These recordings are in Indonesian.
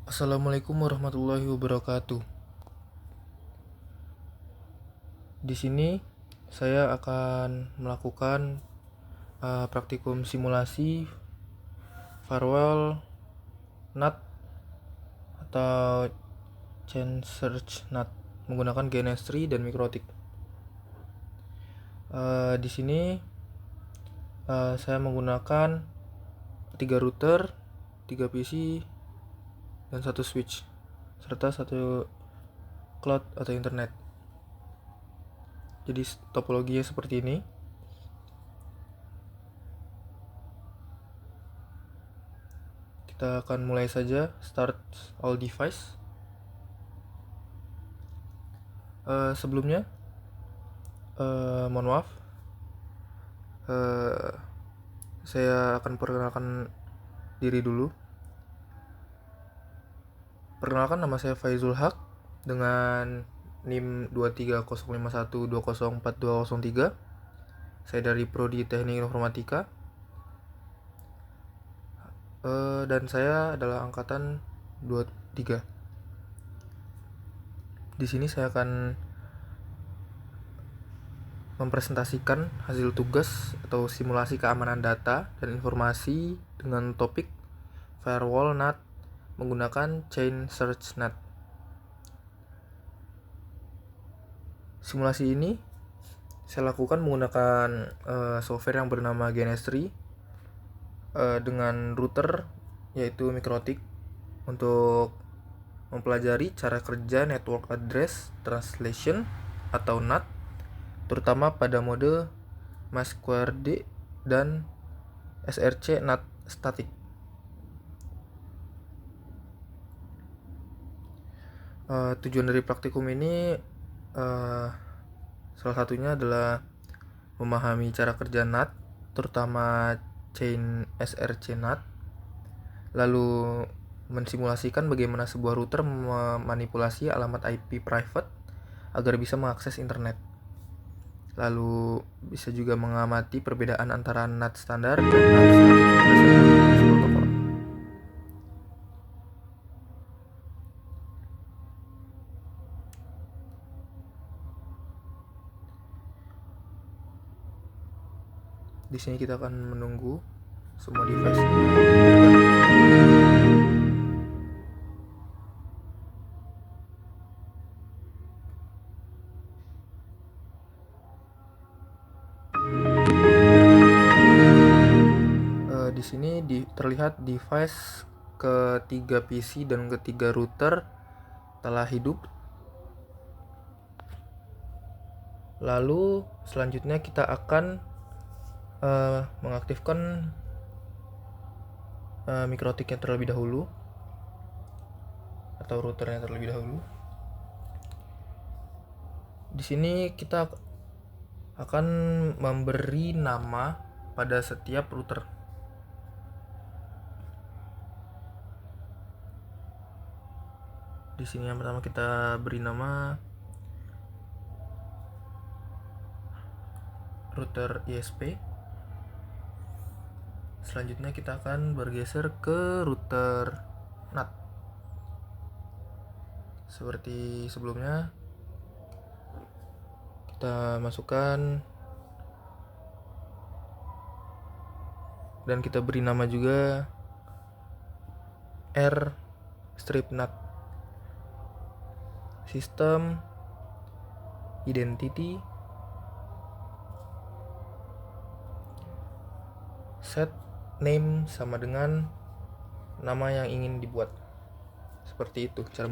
Assalamualaikum warahmatullahi wabarakatuh. Di sini saya akan melakukan praktikum simulasi firewall NAT atau chain search NAT menggunakan GNS3 dan MikroTik. Di sini saya menggunakan 3 router, 3 PC, dan 1 switch serta 1 cloud atau internet. Jadi topologinya seperti ini. Kita akan mulai saja, start all device. Sebelumnya mohon maaf, saya akan perkenalkan diri dulu. Perkenalkan, nama saya Faizul Haq dengan NIM 23051204203. Saya dari Prodi Teknik Informatika, dan saya adalah angkatan 23. Di sini saya akan mempresentasikan hasil tugas atau simulasi keamanan data dan informasi dengan topik firewall NAT menggunakan chain search NAT. Simulasi ini saya lakukan menggunakan software yang bernama GNS3 dengan router yaitu MikroTik untuk mempelajari cara kerja network address translation atau NAT, terutama pada mode MASQRD dan SRC NAT static. Tujuan dari praktikum ini salah satunya adalah memahami cara kerja NAT, terutama chain SRC NAT, lalu mensimulasikan bagaimana sebuah router memanipulasi alamat IP private agar bisa mengakses internet. Lalu bisa juga mengamati perbedaan antara NAT standar dan NAT static berdasarkan protokol. Di sini kita akan menunggu semua device. Di sini terlihat device ketiga PC dan ketiga router telah hidup. Lalu selanjutnya kita akan mengaktifkan MikroTiknya terlebih dahulu atau routernya terlebih dahulu. Di sini kita akan memberi nama pada setiap router. Di sini yang pertama kita beri nama router ISP. Selanjutnya kita akan bergeser ke router NAT. Seperti sebelumnya, kita masukkan dan kita beri nama juga R strip NAT. Sistem identity set name sama dengan nama yang ingin dibuat. Seperti itu cara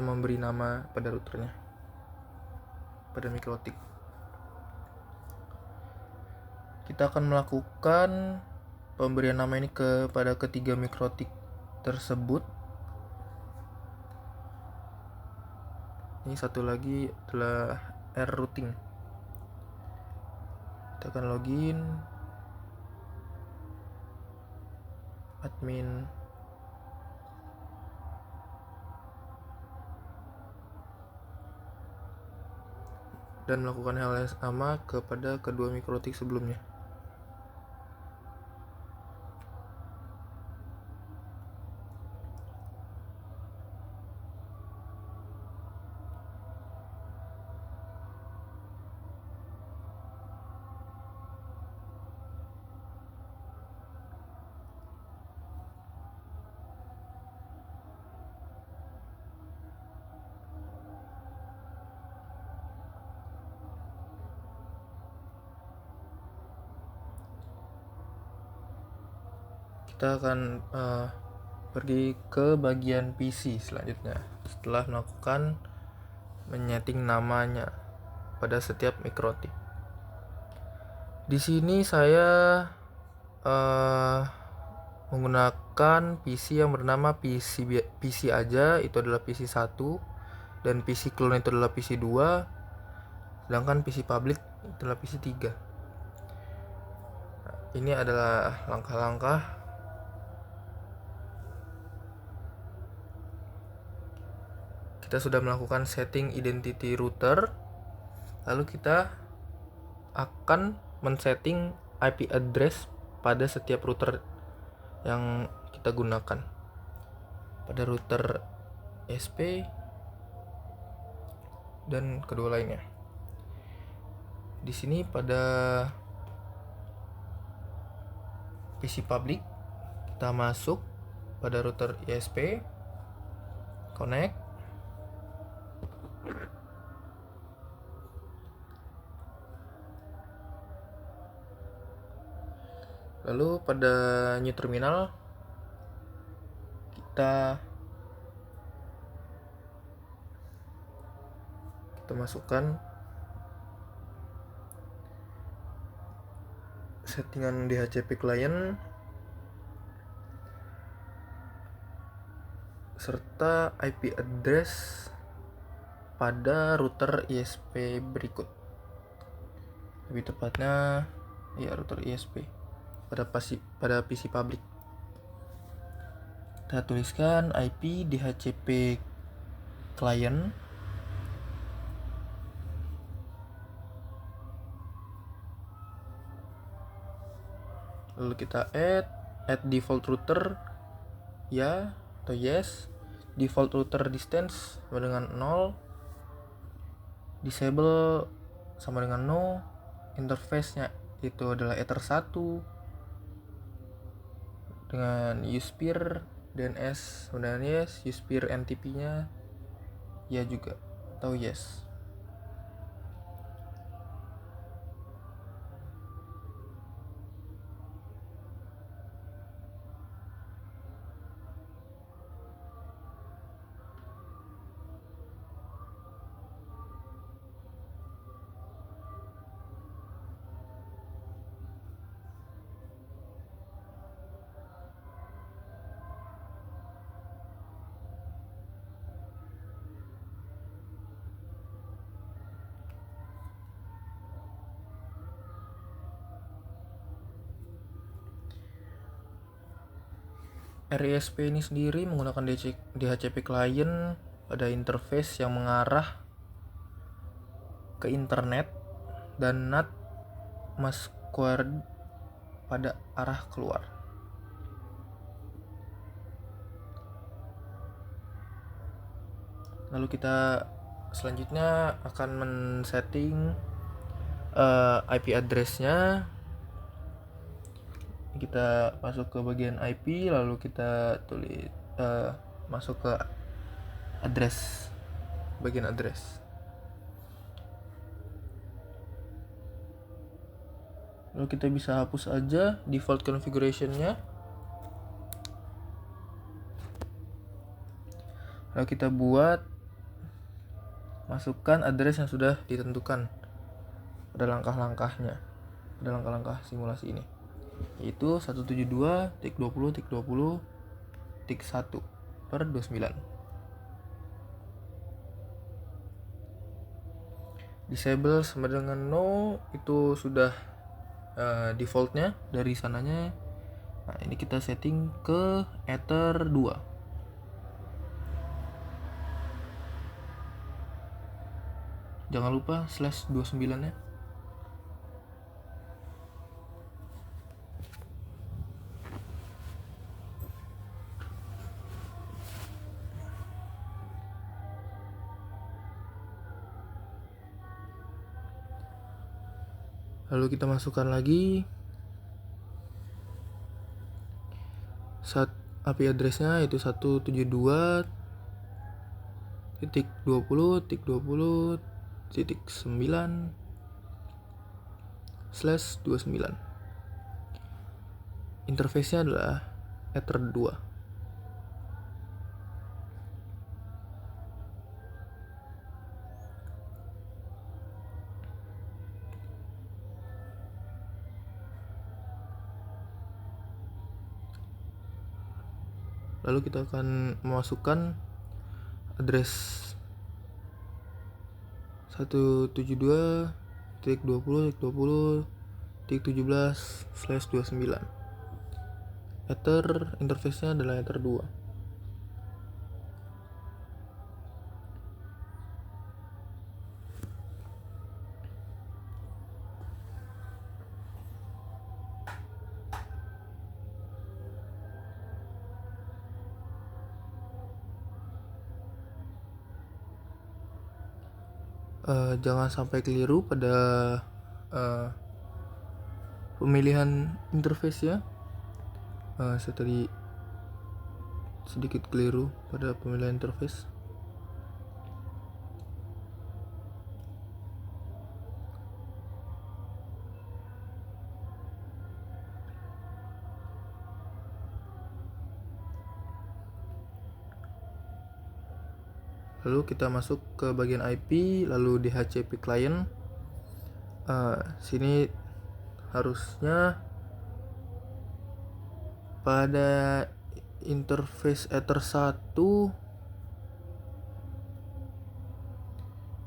memberi nama pada routernya, pada MikroTik. Kita akan melakukan pemberian nama ini kepada ketiga MikroTik tersebut. Ini satu lagi adalah R routing. Kita akan login admin, dan melakukan hal yang sama kepada kedua MikroTik sebelumnya. kita akan pergi ke bagian PC selanjutnya setelah melakukan menyeting namanya pada setiap mikrotip. Di sini saya menggunakan PC yang bernama PC aja, itu adalah PC 1, dan PC clone itu adalah PC 2, sedangkan PC public itu adalah PC 3. Nah, ini adalah langkah-langkah kita sudah melakukan setting identity router, lalu kita akan men-setting IP address pada setiap router yang kita gunakan. Pada router ESP dan kedua lainnya. Di sini pada PC public kita masuk pada router ESP, connect. Lalu pada new terminal kita masukkan settingan DHCP client serta IP address pada router ISP berikut. Lebih tepatnya router ISP pada PC public. Kita tuliskan IP DHCP client, lalu kita add default router ya atau yes, default router distance sama dengan 0, disable sama dengan no, interface-nya itu adalah Ether 1 dengan usepeer, DNS sama dengan yes, usepeer NTP-nya ya juga atau yes. RISP ini sendiri menggunakan DHCP client pada interface yang mengarah ke internet dan NAT mask squared pada arah keluar. Lalu kita selanjutnya akan men-setting IP address-nya. Kita masuk ke bagian IP, lalu kita tulis masuk ke address, bagian address. Lalu kita bisa hapus aja default configuration-nya. Lalu kita masukkan address yang sudah ditentukan pada langkah-langkahnya, pada langkah-langkah simulasi ini, yaitu 172.20.1/29. Disable sama dengan no itu sudah defaultnya dari sananya. Nah, ini kita setting ke Ether 2. Jangan lupa /29-nya. Lalu kita masukkan lagi IP address-nya, yaitu 172.20.20.9/29. Interface-nya adalah Ether 2. Lalu kita akan memasukkan address 172.20.20.17/29. Ether interface-nya adalah Ether 2. Jangan sampai keliru pada pemilihan interface ya. Saya tadi sedikit keliru pada pemilihan interface. Lalu kita masuk ke bagian IP, lalu DHCP client. Sini harusnya pada interface Ether 1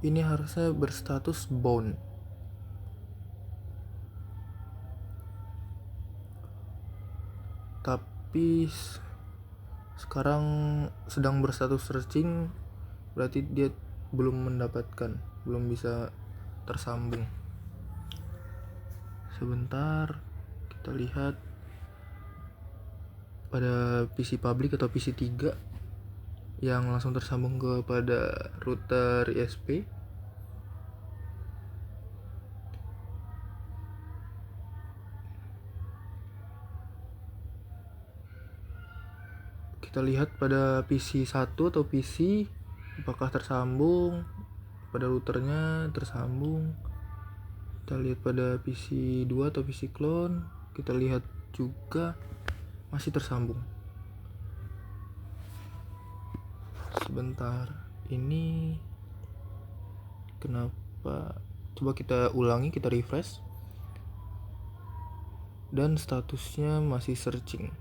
ini harusnya berstatus bound. Tapi sekarang sedang berstatus searching, berarti dia belum mendapatkan, belum bisa tersambung. Sebentar, kita lihat pada PC public atau PC 3 yang langsung tersambung kepada router ISP. Kita lihat pada PC 1 atau PC apakah tersambung, pada routernya tersambung. Kita lihat pada PC 2 atau PC clone, kita lihat juga masih tersambung. Sebentar, ini kenapa? Coba kita ulangi, kita refresh, dan statusnya masih searching.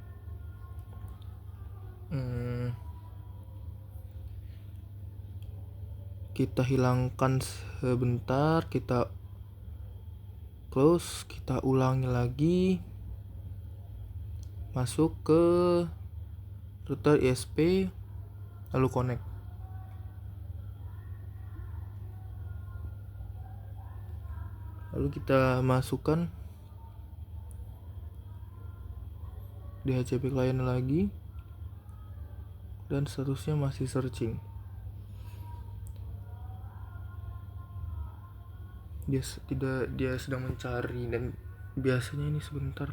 Kita hilangkan sebentar, kita close, kita ulangi lagi, masuk ke router ISP, lalu connect. Lalu kita masukkan DHCP client lagi, dan statusnya masih searching. Dia sedang mencari, dan biasanya ini sebentar.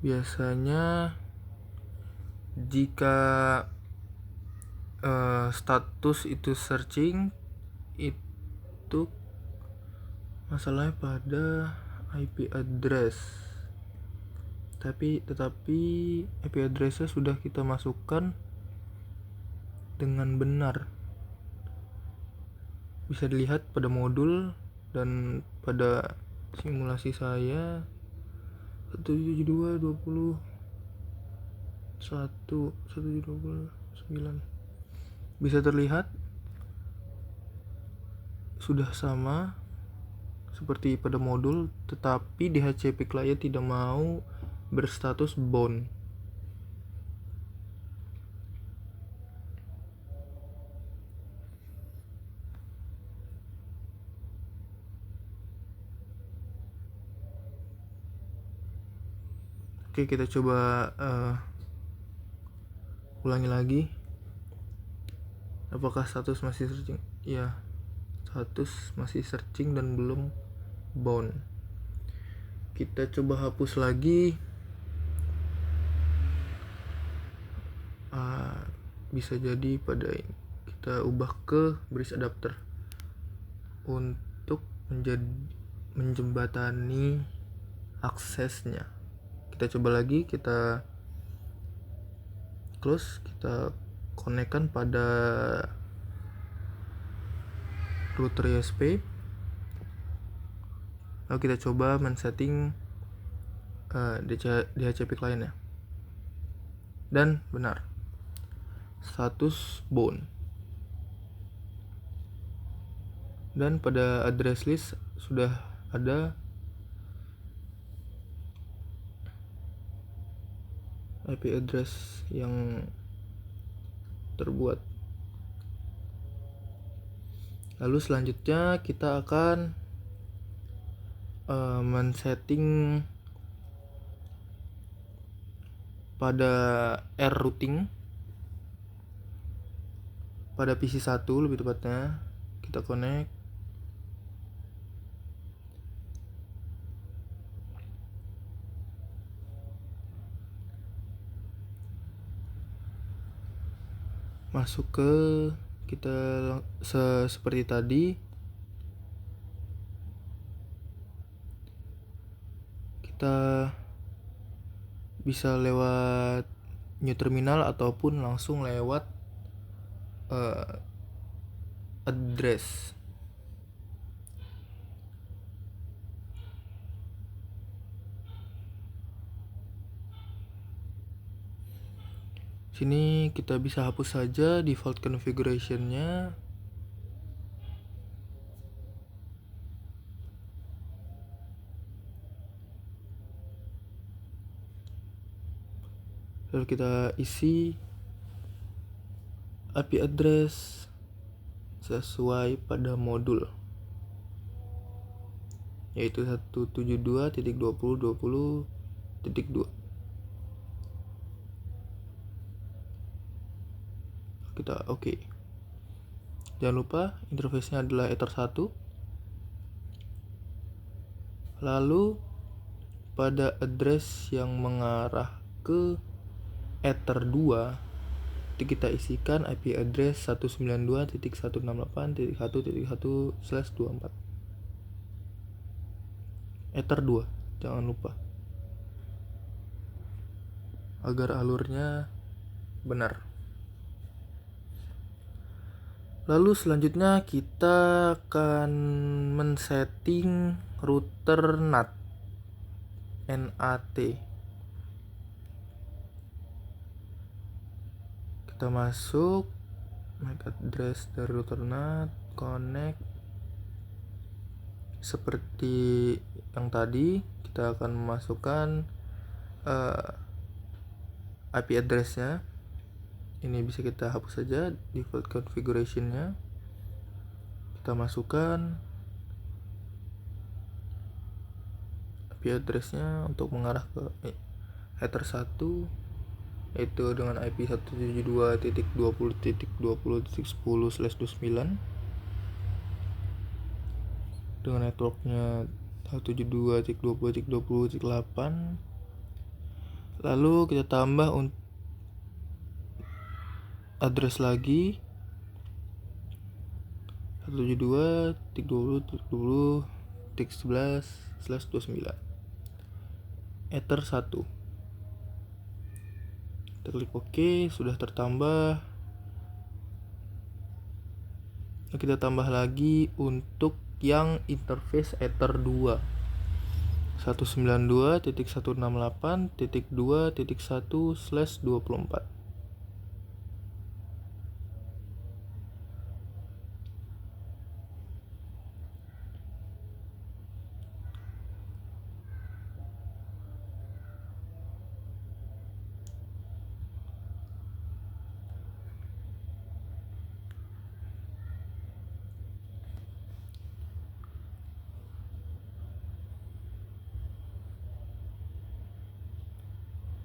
Biasanya jika status itu searching, itu masalahnya pada IP address. Tetapi IP addressnya sudah kita masukkan dengan benar. Bisa dilihat pada modul dan pada simulasi saya 172.20.1.1.29 bisa terlihat sudah sama seperti pada modul, tetapi DHCP client tidak mau berstatus bound. Oke, kita coba ulangi lagi. Apakah status masih searching? Ya, status masih searching dan belum bound. Kita coba hapus lagi. bisa jadi pada ini kita ubah ke bridge adapter untuk menjembatani aksesnya. Kita coba lagi, kita close, kita konekkan pada router ISP. Lalu kita coba men-setting DHCP client-nya. Dan benar, status bound. Dan pada address list sudah ada IP address yang terbuat. Lalu selanjutnya kita akan men-setting pada R routing pada PC 1 lebih tepatnya. Kita connect. Masuk ke kita seperti tadi. Kita bisa lewat new terminal ataupun langsung lewat address. Sini kita bisa hapus saja default configuration-nya. Lalu kita isi IP address sesuai pada modul, yaitu 172.20.20.2. Kita oke. Jangan lupa interface-nya adalah Ether 1. Lalu pada address yang mengarah ke Ether 2 kita isikan IP address 192.168.1.1/24. Ether 2, jangan lupa, agar alurnya benar. Lalu selanjutnya kita akan men-setting router NAT. Kita masuk MAC address dari router NAT, connect. Seperti yang tadi, kita akan memasukkan IP address-nya. Ini bisa kita hapus saja default configuration-nya. Kita masukkan IP address-nya untuk mengarah ke header 1, yaitu dengan IP 172.20.20.10/29 dengan networknya 172.20.20.8. Lalu kita tambah address lagi 172.20.20.11/29 Ether 1. Kita klik OK, sudah tertambah. Kita tambah lagi untuk yang interface Ether 2 192.168.2.1/24.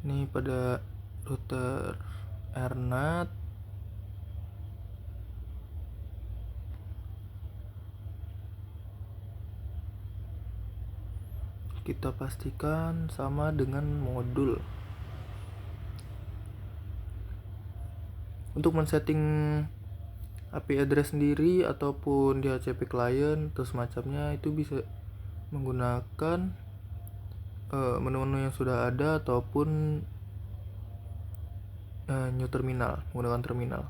Ini pada router RNAT. Kita pastikan sama dengan modul. Untuk men-setting IP address sendiri ataupun DHCP client atau semacamnya itu bisa menggunakan menu-menu yang sudah ada ataupun new terminal, menggunakan terminal.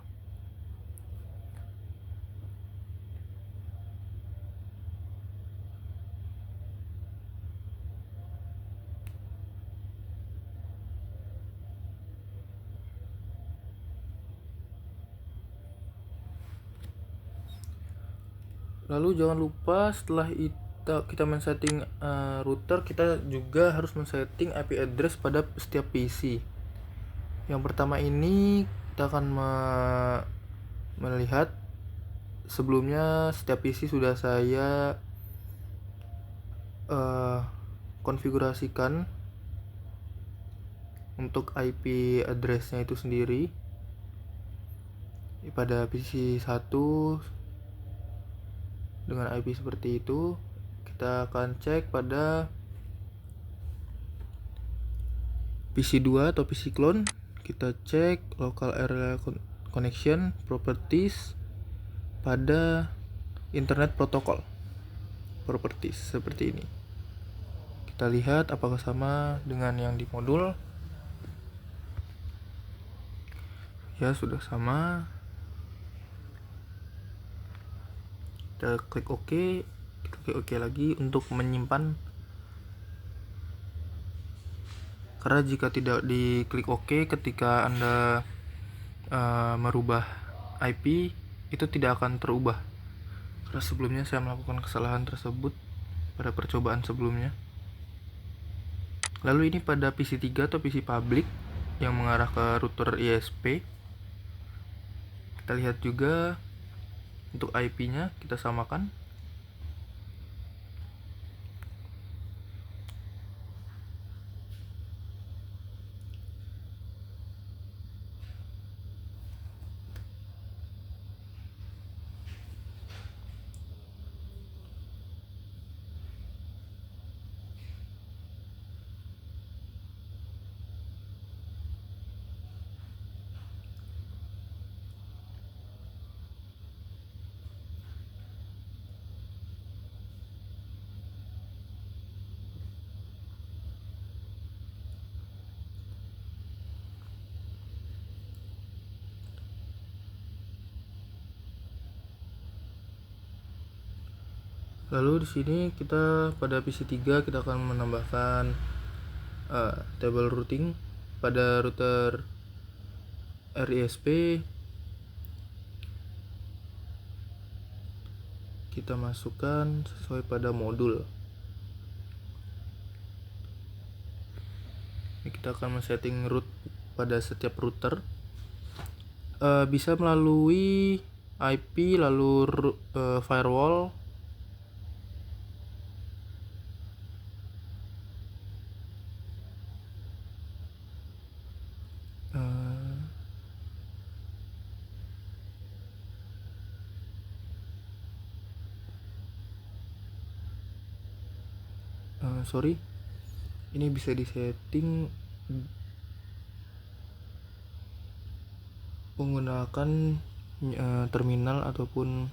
Lalu jangan lupa setelah kita men-setting router, kita juga harus men-setting IP address pada setiap PC. Yang pertama ini kita akan melihat sebelumnya setiap PC sudah saya konfigurasikan untuk IP address-nya itu sendiri. Pada PC 1 dengan IP seperti itu, kita akan cek pada PC 2 atau PC clone. Kita cek local area connection properties pada internet protocol properties seperti ini. Kita lihat apakah sama dengan yang di modul. Ya, sudah sama. Kita klik OK. Kita klik OK lagi untuk menyimpan. Karena jika tidak diklik OK ketika Anda merubah IP, itu tidak akan terubah. Karena sebelumnya saya melakukan kesalahan tersebut pada percobaan sebelumnya. Lalu ini pada PC 3 atau PC public yang mengarah ke router ISP. Kita lihat juga untuk IP-nya, kita samakan. Lalu di sini kita pada PC 3 kita akan menambahkan table routing pada router RISP. Kita masukkan sesuai pada modul. Ini kita akan men-setting root pada setiap router. Bisa melalui IP lalu firewall. Ini bisa disetting menggunakan terminal ataupun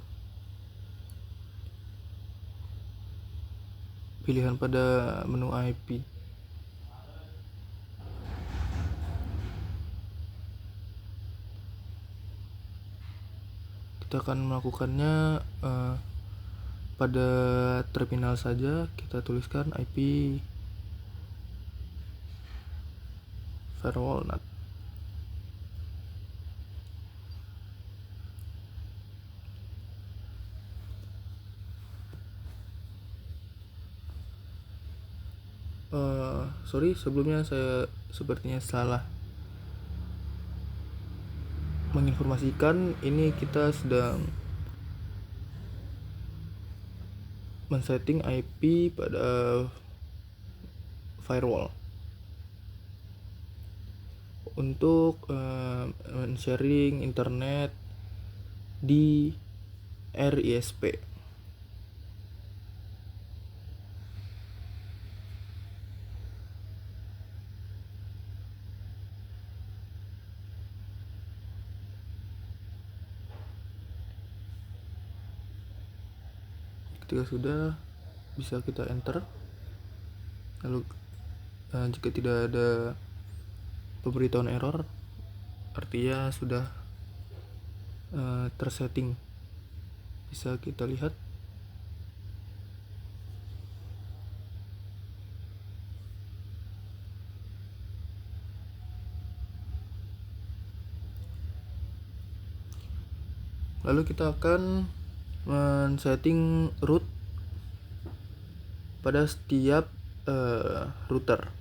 pilihan pada menu IP. Kita akan melakukannya pada terminal saja. Kita tuliskan IP firewall NAT. Sebelumnya saya sepertinya salah menginformasikan. Ini kita sedang men-setting IP pada firewall untuk sharing internet di RISP. Ketika sudah, bisa kita enter. Lalu jika tidak ada pemberitahuan error, artinya sudah tersetting. Bisa kita lihat. Lalu kita akan men-setting root pada setiap router.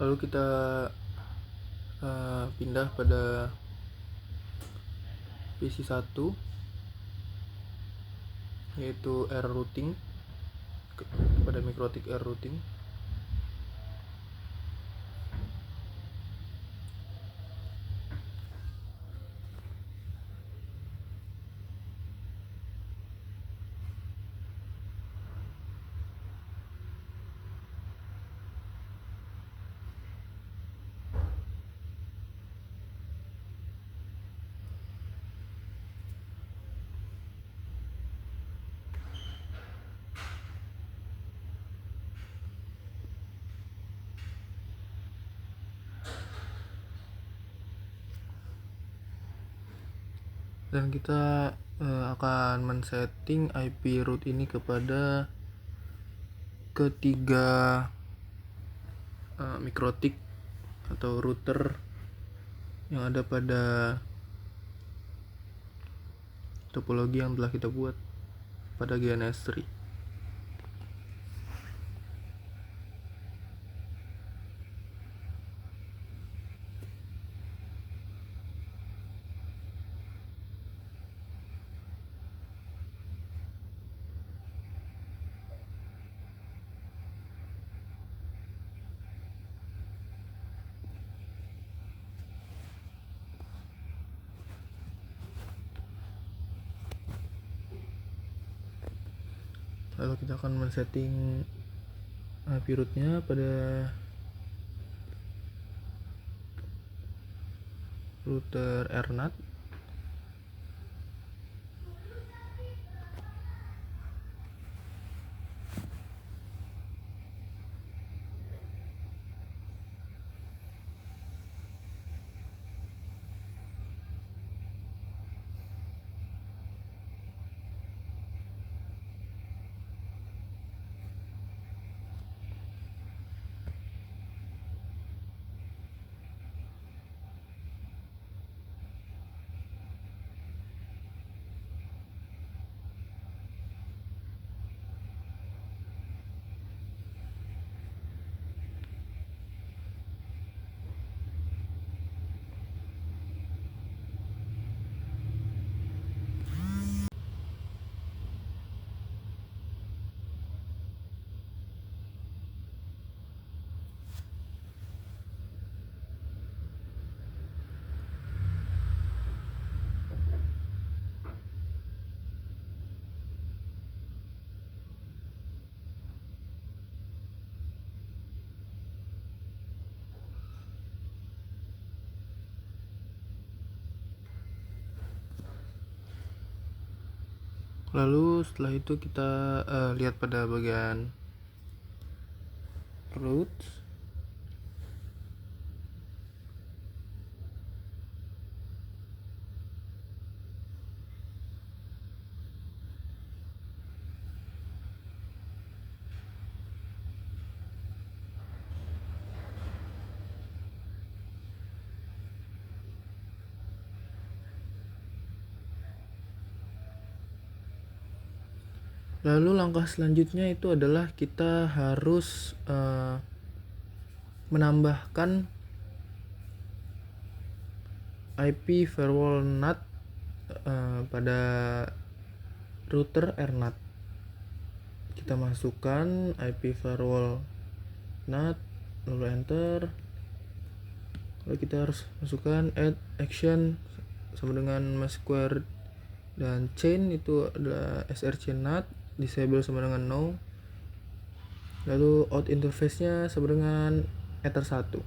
Lalu kita pindah pada PC1, yaitu R routing, pada MikroTik R routing. Dan kita akan men-setting IP root ini kepada ketiga MikroTik atau router yang ada pada topologi yang telah kita buat pada GNS3. Lalu kita akan men-setting IP rootnya pada router RNAT. Lalu setelah itu kita lihat pada bagian routes. Lalu langkah selanjutnya itu adalah kita harus menambahkan IP firewall NAT pada router AirNAT. Kita masukkan IP firewall NAT, lalu enter. Lalu kita harus masukkan add action sama dengan square dan chain itu adalah src NAT, disable sama dengan no. Lalu out interface nya sama dengan ether 1.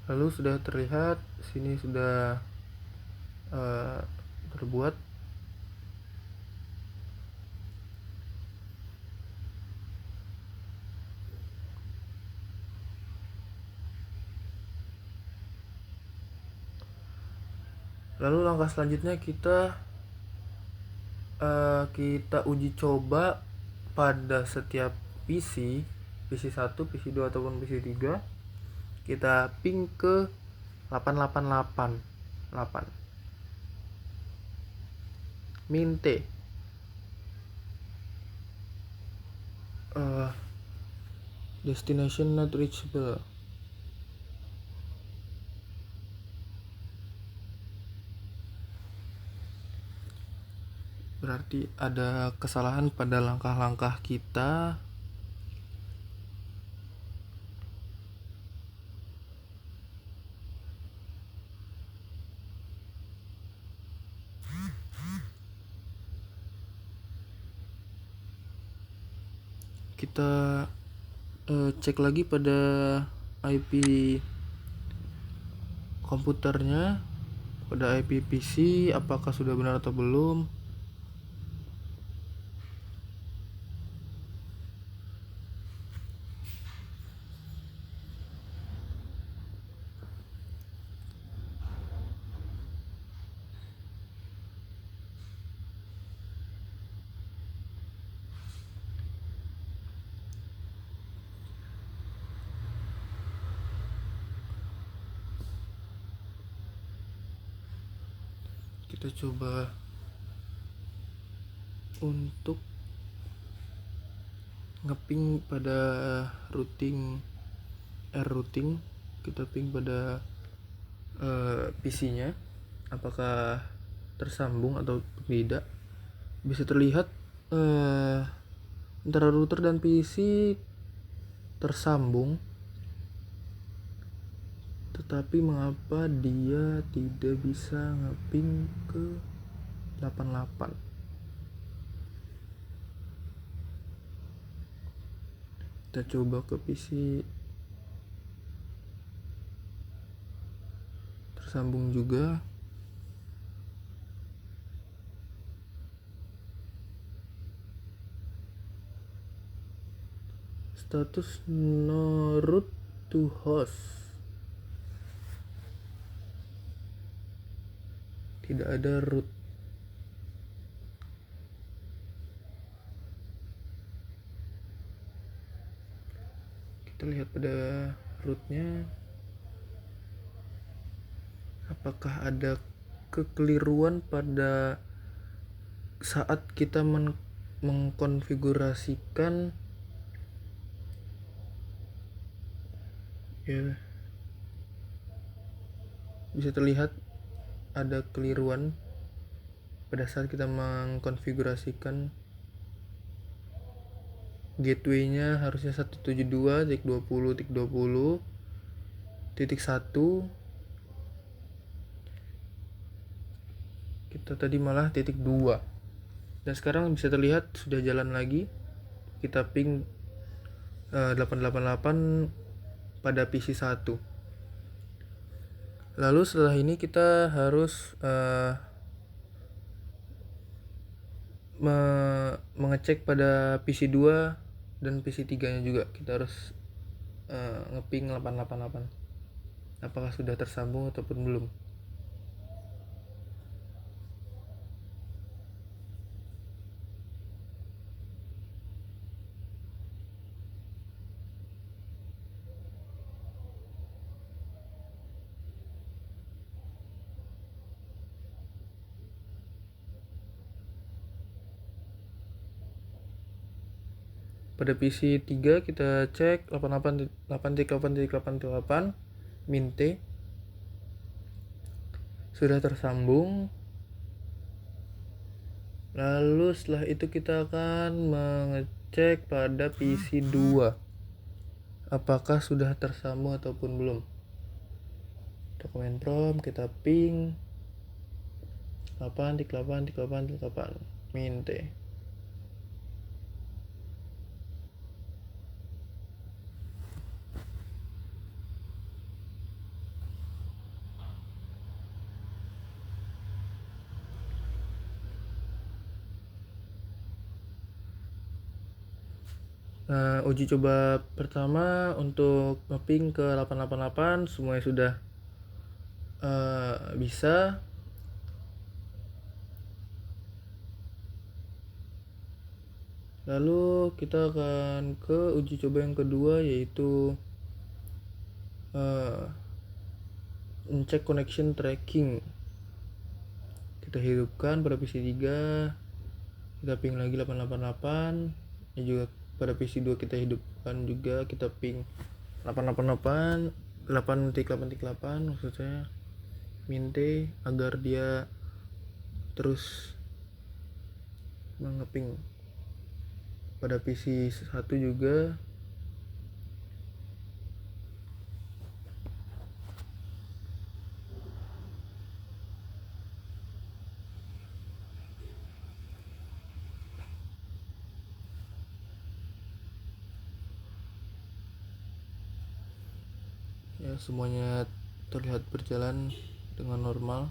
Lalu sudah terlihat sini sudah terbuat. Lalu langkah selanjutnya kita uji coba pada setiap PC 1, PC 2 ataupun PC 3. Kita ping ke 8888 minte destination not reachable. Berarti ada kesalahan pada langkah-langkah kita. Kita cek lagi pada IP komputernya, pada IP PC apakah sudah benar atau belum. Kita coba untuk ngeping pada routing. Kita ping pada PC nya apakah tersambung atau tidak. Bisa terlihat antara router dan PC tersambung, tetapi mengapa dia tidak bisa ngeping ke 88. Kita coba ke PC, tersambung juga. Status no route to host, tidak ada root. Kita lihat pada rootnya apakah ada kekeliruan pada saat kita mengkonfigurasikan ya, bisa terlihat ada keliruan pada saat kita mengkonfigurasikan gateway-nya. Harusnya 172.20.20.1, kita tadi malah titik 2, dan sekarang bisa terlihat sudah jalan lagi. Kita ping 888 pada PC 1. Lalu setelah ini kita harus mengecek pada PC 2 dan PC 3 nya juga. Kita harus ngeping 888 apakah sudah tersambung ataupun belum. Pada PC 3 kita cek 88.8.8.8 min T sudah tersambung. Lalu setelah itu kita akan mengecek pada PC 2 apakah sudah tersambung ataupun belum. Dokumen prom kita ping 8.8.8.8 min T. Uji coba pertama untuk mapping ke 888 semuanya sudah bisa. Lalu kita akan ke uji coba yang kedua, yaitu cek connection tracking. Kita hidupkan pada PC 3, kita ping lagi 888. Ini juga pada PC 2 kita hidupkan juga, kita ping 888 8.8.8 maksudnya min T agar dia terus mengeping. Pada PC 1 juga ya, semuanya terlihat berjalan dengan normal.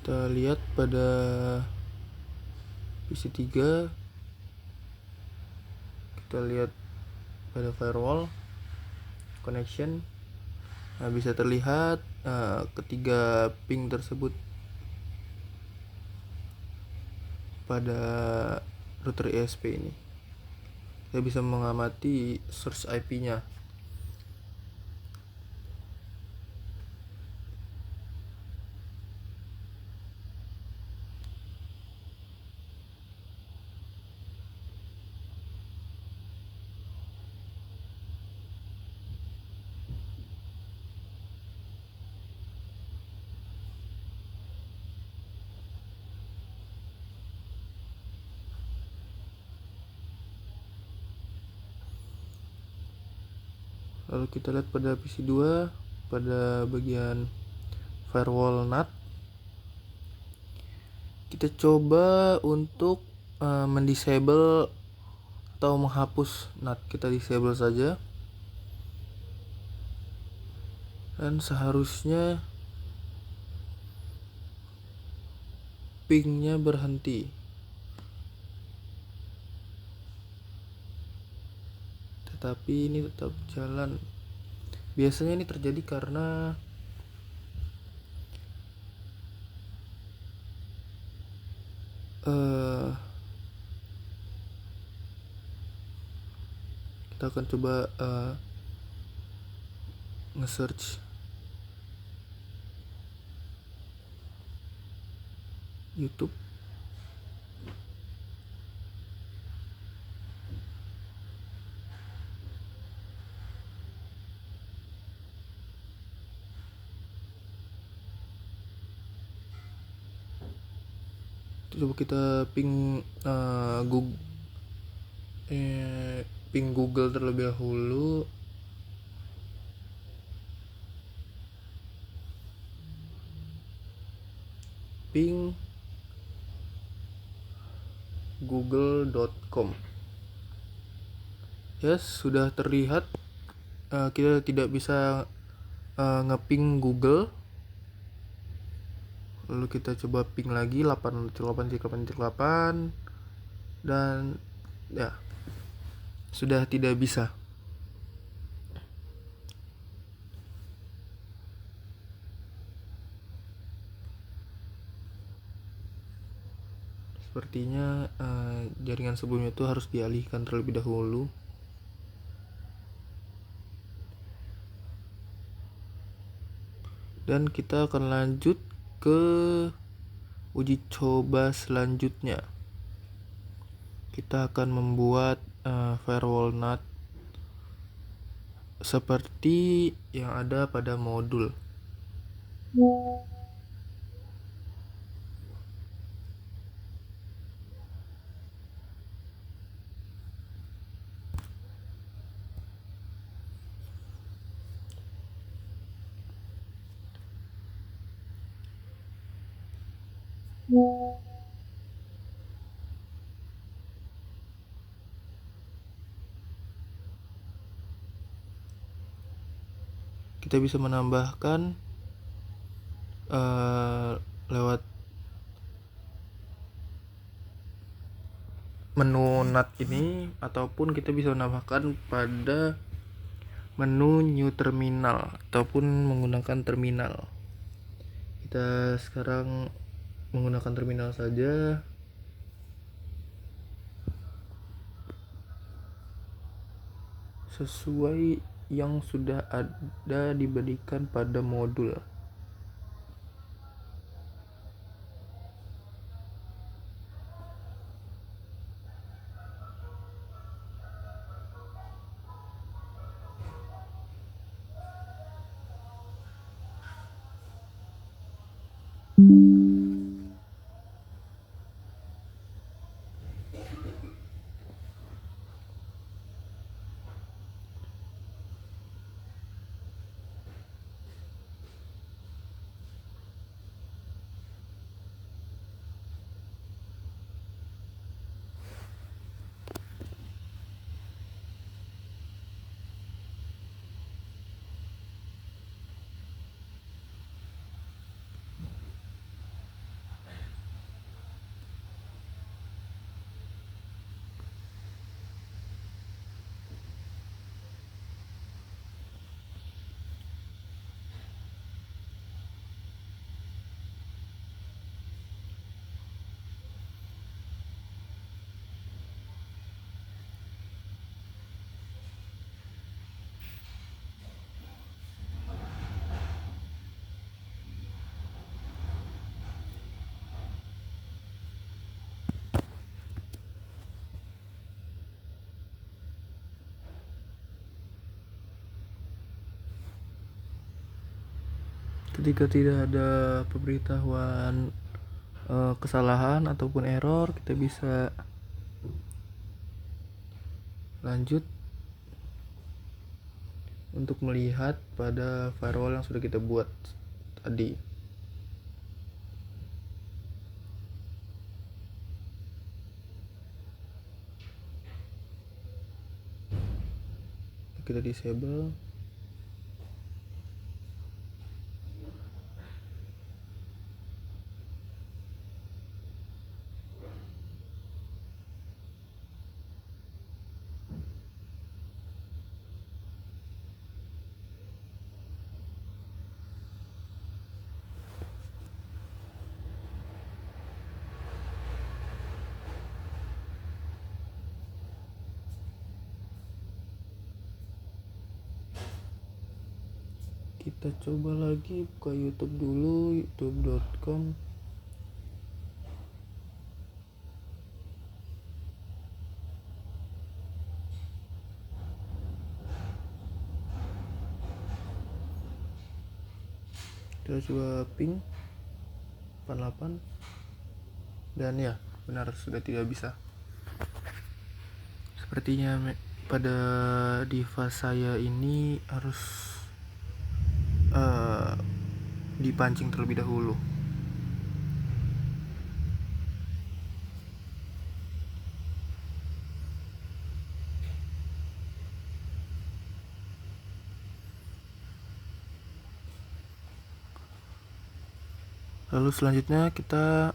Kita lihat pada PC 3, kita lihat pada firewall connection. Nah, bisa terlihat ketiga ping tersebut pada router ISP ini. Kita bisa mengamati source IP-nya. Lalu kita lihat pada PC 2, pada bagian firewall NAT, kita coba untuk mendisable atau menghapus NAT. Kita disable saja, dan seharusnya pingnya berhenti. Tetapi ini tetap jalan. Biasanya ini terjadi karena kita akan coba nge-search YouTube. Coba kita ping Google terlebih dahulu. Ping google.com. Yes, sudah terlihat. Kita tidak bisa ngeping Google. Lalu kita coba ping lagi 8.8.8 dan ya sudah tidak bisa. Sepertinya jaringan sebelumnya itu harus dialihkan terlebih dahulu. Dan kita akan lanjut ke uji coba selanjutnya. Kita akan membuat firewall NAT seperti yang ada pada modul. Kita bisa menambahkan lewat menu NAT ini, ataupun kita bisa menambahkan pada menu new terminal ataupun menggunakan terminal. Kita sekarang menggunakan terminal saja. Sesuai yang sudah ada diberikan pada modul. Ketika tidak ada pemberitahuan kesalahan ataupun error, kita bisa lanjut untuk melihat pada firewall yang sudah kita buat tadi. Kita disable. Kita coba lagi buka YouTube dulu, youtube.com. Kita coba ping 48 dan ya benar, sudah tidak bisa. Sepertinya pada device saya ini harus dipancing terlebih dahulu. Lalu selanjutnya kita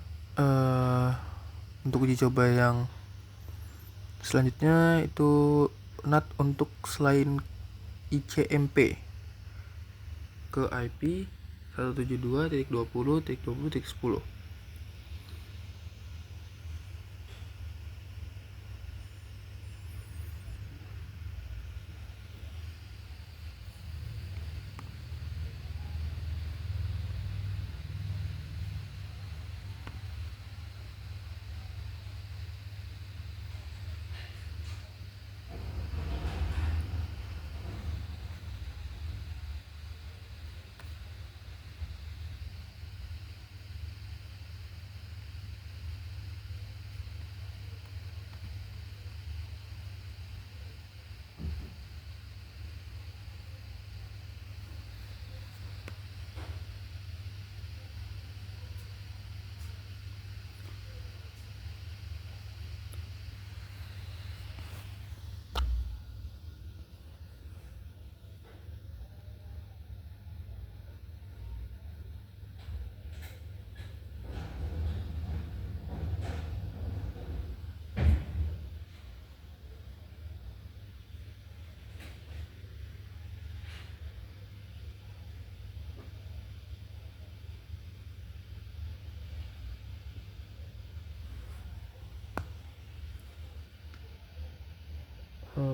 untuk uji coba yang selanjutnya itu NAT untuk selain ICMP ke IP 172.20.20.10.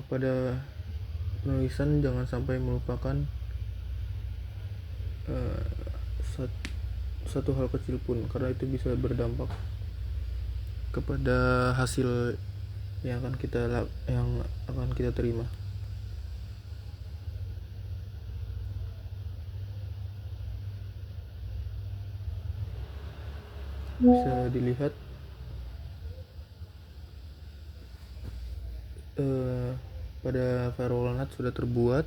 Pada penulisan jangan sampai melupakan satu hal kecil pun, karena itu bisa berdampak kepada hasil yang akan kita terima. Bisa dilihat pada firewall NAT sudah terbuat.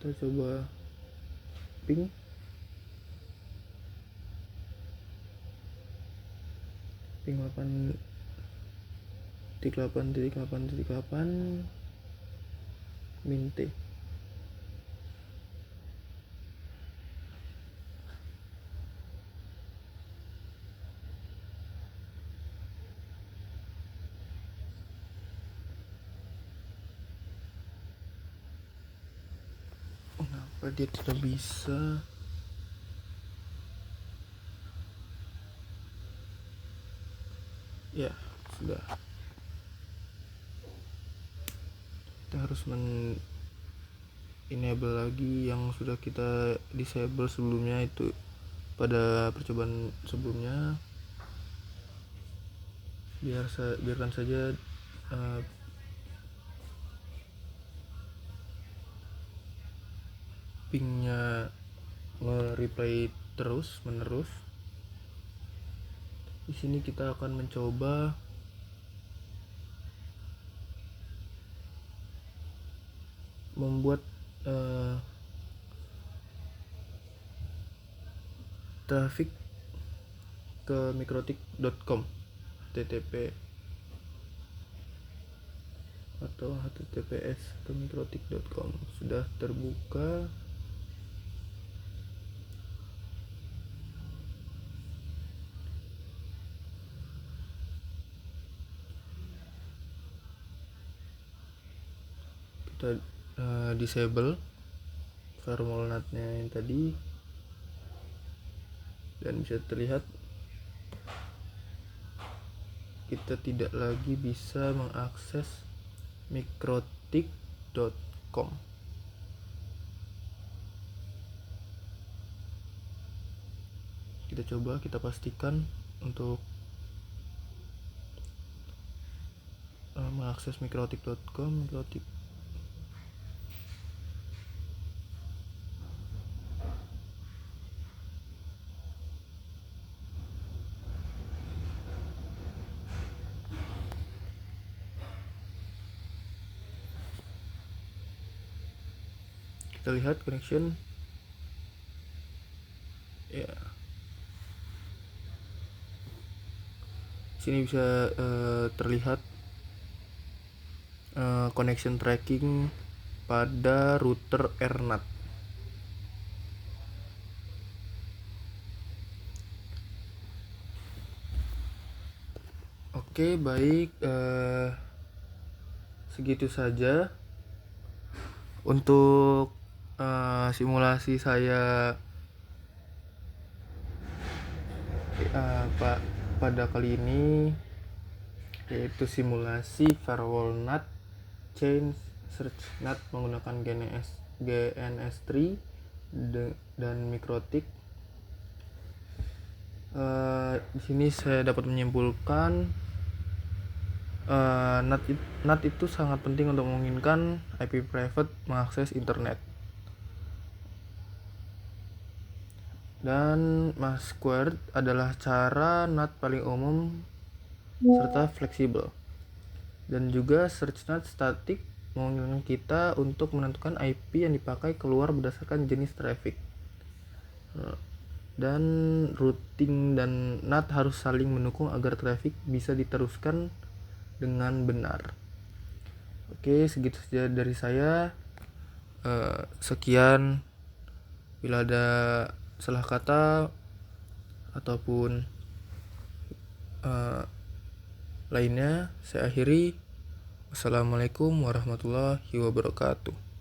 Kita coba ping ping 8.8.8.8 min T. Kenapa dia tidak bisa? Ya, sudah. Kita harus enable lagi yang sudah kita disable sebelumnya, itu pada percobaan sebelumnya. Biarkan saja pingnya nge-reply terus menerus. Di sini kita akan mencoba membuat traffic ke mikrotik.com, http atau https ke mikrotik.com sudah terbuka. Kita disable firewall NAT-nya yang tadi, dan bisa terlihat kita tidak lagi bisa mengakses mikrotik.com. Kita coba, kita pastikan untuk mengakses mikrotik.com. Mikrotik. Kita lihat connection. Ya. Sini bisa terlihat connection tracking pada router Ethernet. Oke, baik, segitu saja untuk simulasi saya pada kali ini, yaitu simulasi firewall NAT chain search NAT menggunakan GNS3 dan mikrotik. Di sini saya dapat menyimpulkan NAT itu sangat penting untuk memungkinkan IP private mengakses internet. Dan mask squared adalah cara NAT paling umum serta fleksibel. Dan juga search NAT static memungkinkan kita untuk menentukan IP yang dipakai keluar berdasarkan jenis traffic. Dan routing dan NAT harus saling mendukung agar traffic bisa diteruskan dengan benar. Oke, segitu saja dari saya. Sekian. Bila ada salah kata ataupun lainnya, saya akhiri. Wassalamualaikum warahmatullahi wabarakatuh.